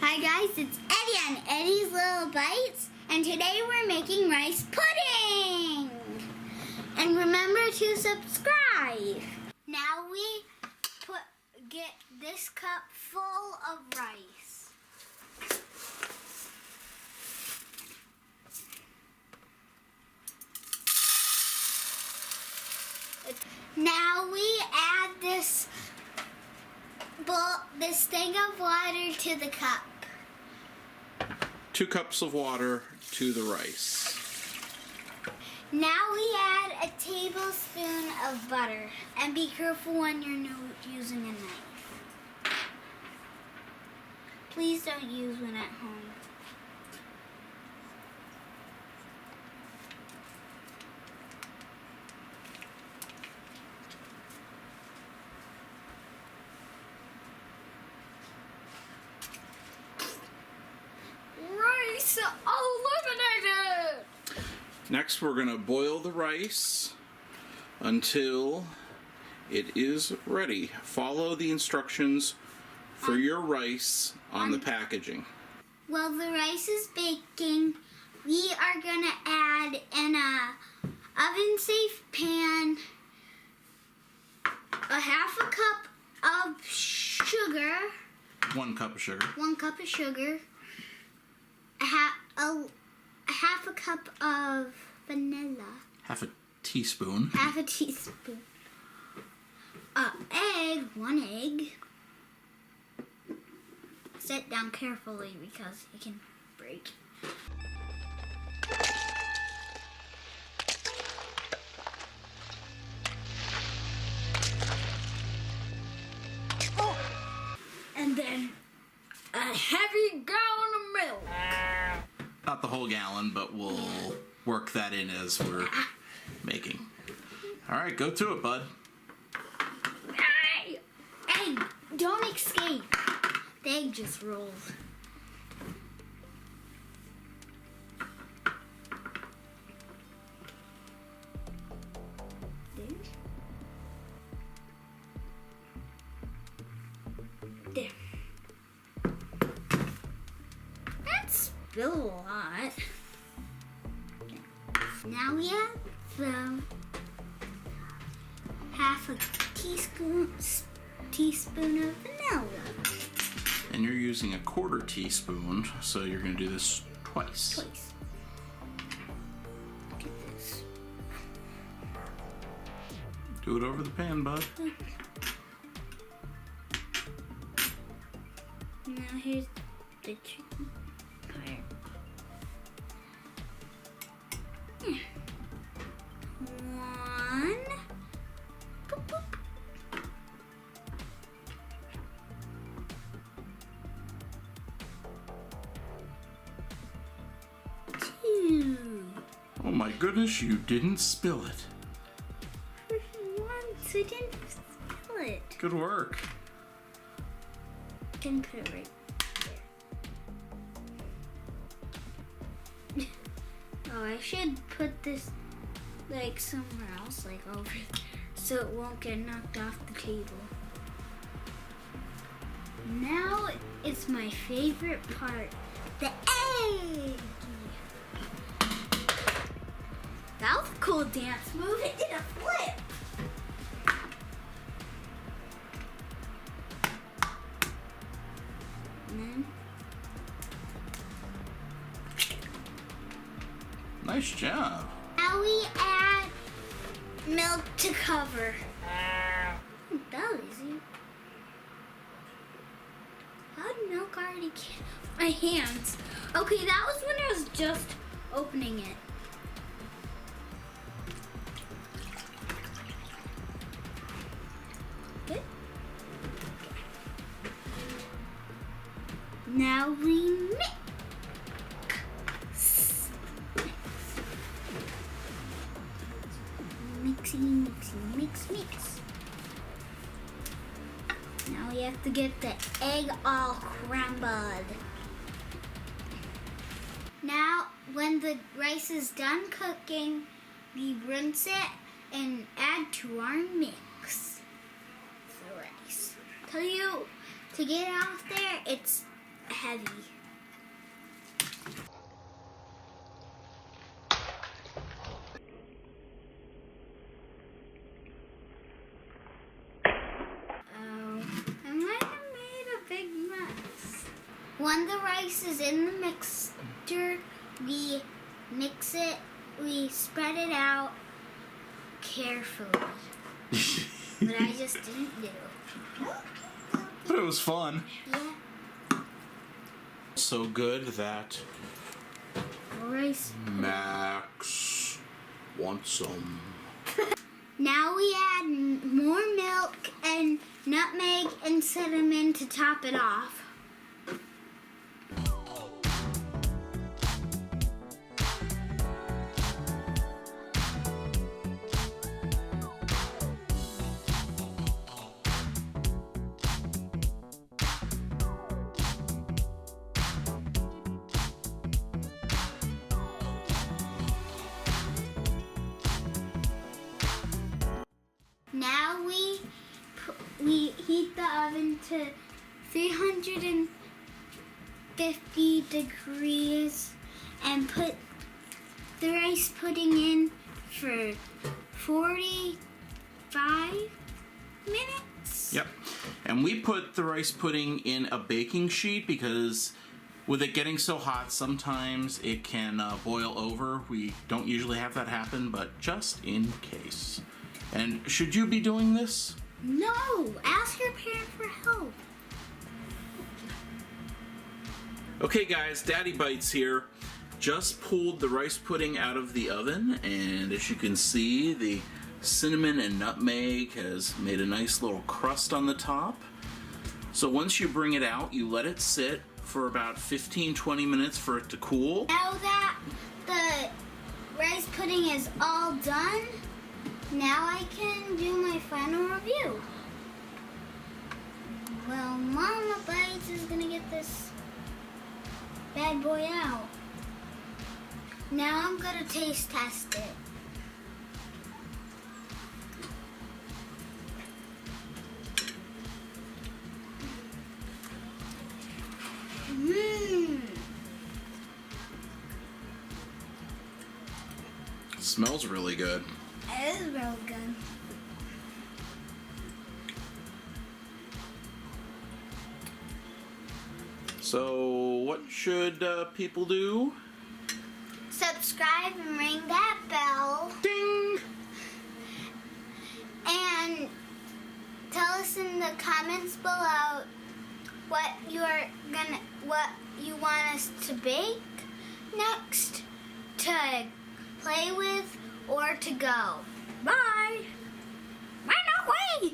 Hi guys, it's Eddie and Eddie's Little Bites, and today we're making rice pudding. And remember to subscribe. Now we get this cup full of rice. Now we add this thing of water to the cup. 2 cups of water to the rice. Now we add a tablespoon of butter, and be careful when you're using a knife. Please don't use one at home. Rice eliminated! Next, we're going to boil the rice until it is ready. Follow the instructions for your rice on the packaging. While the rice is baking, we are going to add in a oven-safe pan a half a cup of sugar. 1 cup of sugar. 1 cup of sugar. A half a cup of vanilla. Half a teaspoon. Half a teaspoon. Egg. 1 egg. Set down carefully because it can break. And then a heavy gallon of milk. Not the whole gallon, but we'll work that in as we're making. All right, go to it, bud. Egg, don't escape. The egg just rolled. There. That's still a lot. Now we have the half a teaspoon of vanilla. And you're using a 1/4 teaspoon, so you're going to do this twice. Look at this. Do it over the pan, bud. Now here's the chicken part. One. Boop, boop. 2. Oh my goodness, you didn't spill it. Once I didn't spill it. Good work. Can put it right there. Oh, I should put this like somewhere else, like over there, so it won't get knocked off the table. Now it's my favorite part, the egg. That was a cool dance move. It did a flip. Nice job. Now we add milk to cover. That was easy. How did milk already get my hands? Okay, that was when I was just opening it. Good. Now we mix. Mix. Now we have to get the egg all crumbled. Now, when the rice is done cooking, we rinse it and add to our mix. The rice. Tell you to get out there, it's heavy. I might have made a big mess. When the rice is in the mixture, we mix it, we spread it out carefully. But I just didn't do. But it was fun. Yeah. So good that Rice. Max wants some. Now we add more milk and nutmeg and cinnamon to top it off. Now we heat the oven to 350 degrees and put the rice pudding in for 45 minutes. Yep. And we put the rice pudding in a baking sheet because with it getting so hot, sometimes it can boil over. We don't usually have that happen, but just in case. And should you be doing this? No, ask your parent for help. Okay guys, Daddy Bites here. Just pulled the rice pudding out of the oven, and as you can see, the cinnamon and nutmeg has made a nice little crust on the top. So once you bring it out, you let it sit for about 15-20 minutes for it to cool. Now that the rice pudding is all done, now I can do my final review. Well, Mama Bites is gonna get this bad boy out. Now I'm gonna taste test it. It smells really good. It is real good. So what should people do? Subscribe and ring that bell. Ding! And tell us in the comments below what you want us to bake next, to play with, or to go. Bye. Bye, no way.